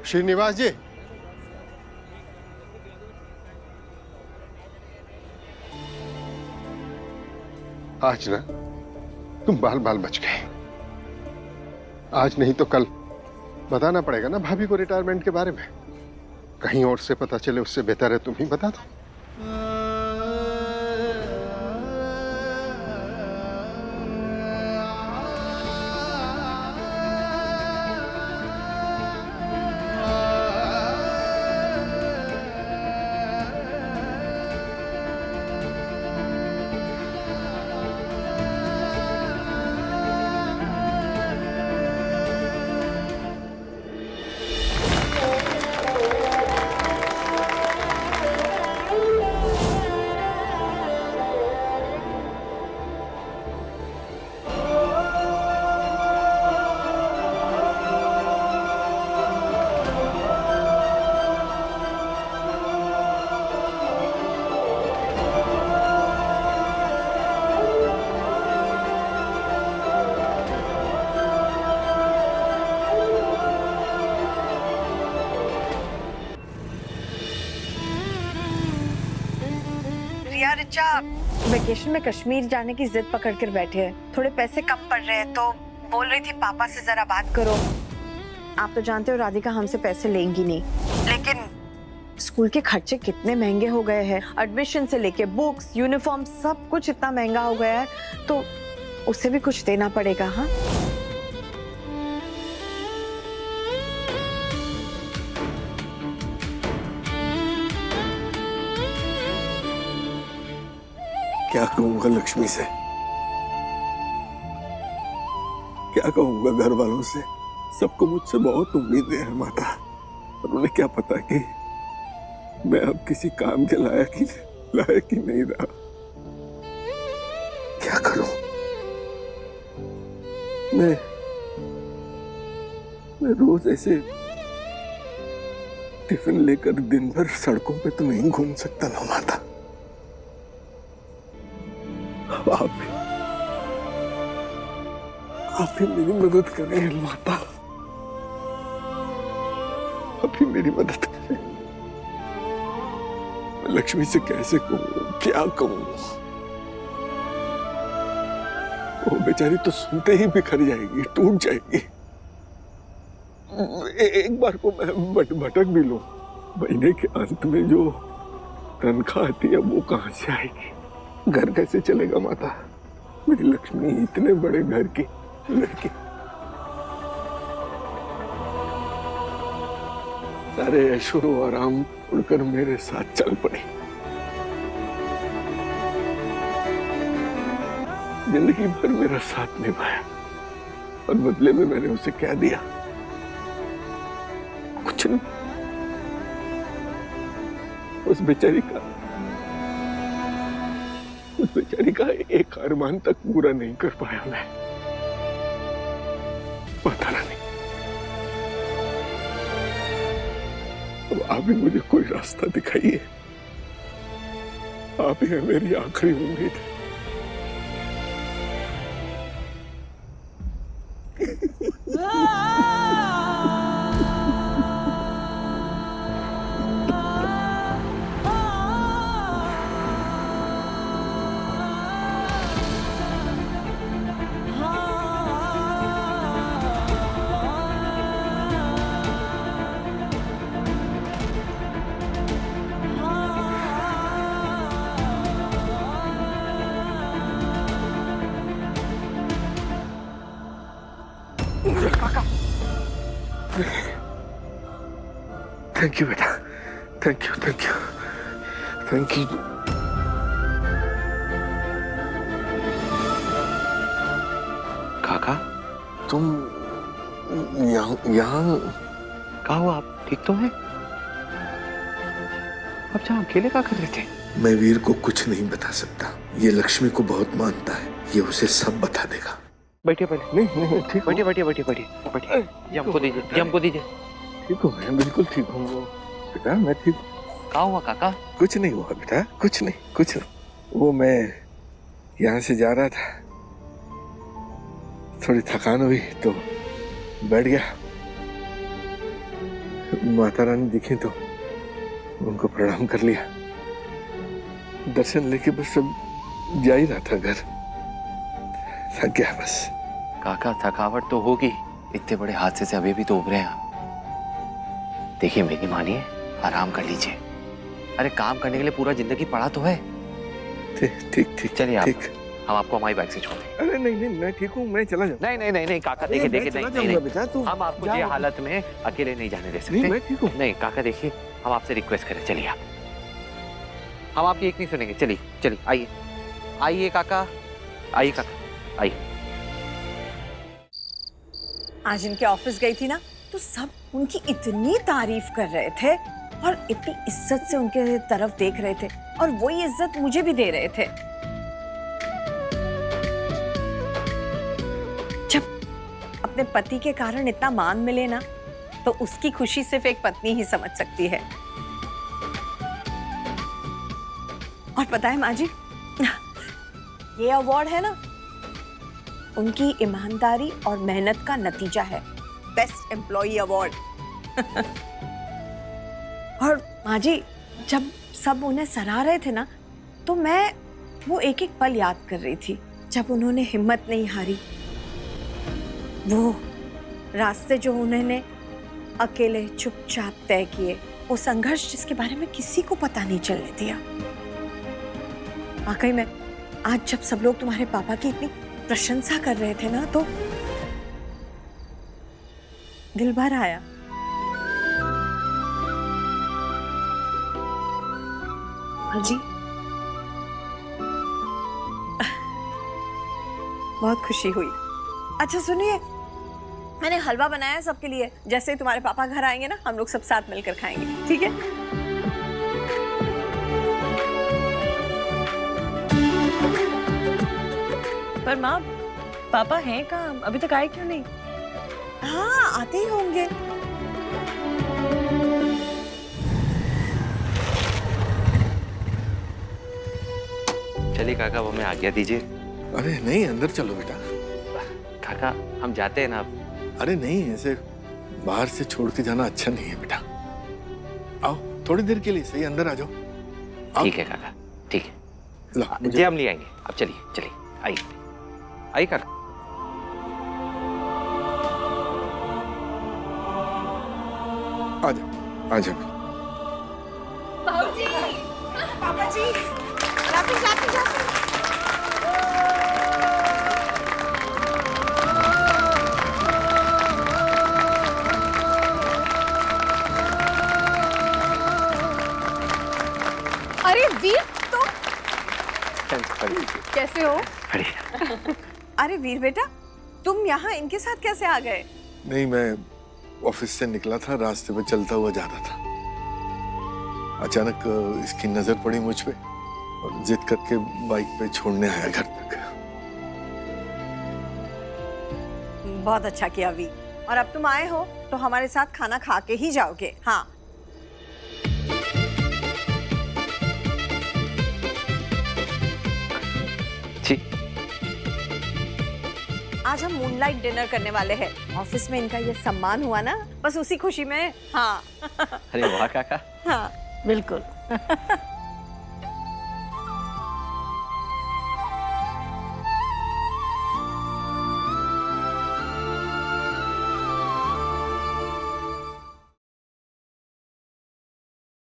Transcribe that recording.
श्रीनिवास जी, आज ना तुम बाल बाल बच गए। आज नहीं तो कल बताना पड़ेगा ना भाभी को रिटायरमेंट के बारे में। कहीं और से पता चले उससे बेहतर है तुम ही बता दो। रिया रिचा वेकेशन में कश्मीर जाने की जिद पकड़ कर बैठे हैं। थोड़े पैसे कम पड़ रहे हैं तो बोल रही थी पापा से जरा बात करो। आप तो जानते हो राधिका हमसे पैसे लेंगी नहीं, लेकिन स्कूल के खर्चे कितने महंगे हो गए हैं। एडमिशन से लेके बुक्स, यूनिफॉर्म सब कुछ इतना महंगा हो गया है, तो उसे भी कुछ देना पड़ेगा। हाँ, क्या कहूंगा लक्ष्मी से, क्या कहूंगा घर वालों से। सबको मुझसे बहुत उम्मीदें हैं माता, और उन्हें क्या पता कि मैं अब किसी काम के लायक ही नहीं रहा। क्या करूं मैं रोज ऐसे टिफिन लेकर दिन भर सड़कों पे तो नहीं घूम सकता ना माता। आप ही मेरी मदद करें माता, आप ही मेरी मदद करें। मैं लक्ष्मी से कैसे कहूं, क्या कहूं। वो बेचारी तो सुनते ही बिखर जाएगी, टूट जाएगी। एक बार को मैं भटक भी लूं, महीने के अंत में जो तनख्वाह आती है वो कहां से आएगी। घर कैसे चलेगा माता। मेरी लक्ष्मी इतने बड़े घर की लड़की, सारे ऐशो आराम उड़कर मेरे साथ चल पड़ी। जिंदगी भर मेरा साथ निभाया, और बदले में मैंने उसे क्या दिया? कुछ नहीं। उस बेचारी का एक अरमान तक पूरा नहीं कर पाया मैं। माता रानी, अब आप ही मुझे कोई रास्ता दिखाइए। आप ही है मेरी आखिरी उम्मीद। थैंक यू बेटा, थैंक यू। काका, तुम यहाँ कहा हुआ? आप ठीक तो हैं? आप जहाँ अकेले क्या कर रहे थे? मैं वीर को कुछ नहीं बता सकता। ये लक्ष्मी को बहुत मानता है, ये उसे सब बता देगा। बैठिए पहले। नहीं ठीक। बैठिए। जी हमको दीजिए। ठीक हूँ मैं, बिल्कुल ठीक हूँ बेटा, मैं ठीक। क्या हुआ काका? कुछ नहीं हुआ बेटा, कुछ नहीं। वो मैं यहाँ से जा रहा था, थोड़ी थकान हुई तो बैठ गया। माता रानी दिखी तो उनको प्रणाम कर लिया, दर्शन लेके बस सब जा ही रहा था घर, थक गया बस। काका थकावट तो होगी, इतने बड़े हादसे से अभी भी तो उभरे हैं आप। देखिए मेरी मानिए, आराम कर लीजिए। अरे काम करने के लिए पूरा जिंदगी पड़ा तो है। ठीक ठीक ठीक चलिए आप, ठीक। हम आपको हमारी बाइक से छोड़ेंगे। अरे नहीं नहीं, मैं ठीक हूँ, मैं चला जाऊँ। नहीं नहीं नहीं नहीं काका, देखिए देखिए, नहीं नहीं बेटा, तू हम आपको जा। ये हालत में अकेले नहीं जाने दे नहीं, सकते। मैं ठीक हूँ। नहीं काका देखिए, हम आपसे रिक्वेस्ट करें, चलिए आप, हम आपकी एक नहीं सुनेंगे। चलिए चलिए, आइए आइए काका, आइए काका, आइए। आज इनके ऑफिस गई थी ना, तो सब उनकी इतनी तारीफ कर रहे थे और इतनी इज्जत से उनके तरफ देख रहे थे, और वही इज्जत मुझे भी दे रहे थे। जब अपने पति के कारण इतना मान मिले ना, तो उसकी खुशी सिर्फ एक पत्नी ही समझ सकती है। और पता है माँ जी, ये अवार्ड है ना, उनकी ईमानदारी और मेहनत का नतीजा है, बेस्ट एम्प्लॉई अवार्ड। और माँ जी, जब सब उन्हें सराह रहे थे ना, तो मैं वो एक एक पल याद कर रही थी, जब उन्होंने हिम्मत नहीं हारी, वो रास्ते जो उन्होंने अकेले चुपचाप तय किए, वो संघर्ष जिसके बारे में किसी को पता नहीं चलने दिया। वाकई में आज जब सब लोग तुम्हारे पापा की इतनी प्रशंसा कर रहे थे ना, तो दिल भर आया। हाँ जी, बहुत खुशी हुई। अच्छा सुनिए, मैंने हलवा बनाया है सबके लिए, जैसे ही तुम्हारे पापा घर आएंगे ना, हम लोग सब साथ मिलकर खाएंगे, ठीक है? पर माँ, पापा हैं कहाँ? अभी तक आए क्यों नहीं? हाँ, आते ही होंगे। चलिए काका, वो हमें आज्ञा दीजिए। अरे नहीं, अंदर चलो बेटा। काका हम जाते हैं ना। अरे नहीं, ऐसे बाहर से छोड़ के जाना अच्छा नहीं है बेटा। आओ थोड़ी देर के लिए सही, अंदर आ जाओ। आओ। ठीक है काका, ठीक है, लो, मुझे- जी हम ले आएंगे। अब चलिए चलिए, आइए आइए काका। आ जाओ, आ जाओ। अरे वीर, तो बढ़िया कैसे हो? बढ़िया। अरे वीर बेटा, तुम यहाँ इनके साथ कैसे आ गए? नहीं, मैं ऑफिस से निकला था, रास्ते में चलता हुआ जा रहा था, अचानक इसकी नजर पड़ी मुझ पे और जिद करके बाइक पे छोड़ने आया घर तक। बहुत अच्छा किया वीर, और अब तुम आए हो तो हमारे साथ खाना खा के ही जाओगे। हाँ, जी आज हम मूनलाइट डिनर करने वाले हैं। ऑफिस में इनका ये सम्मान हुआ ना, बस उसी खुशी में। हाँ। अरे वाह काका। हाँ बिल्कुल।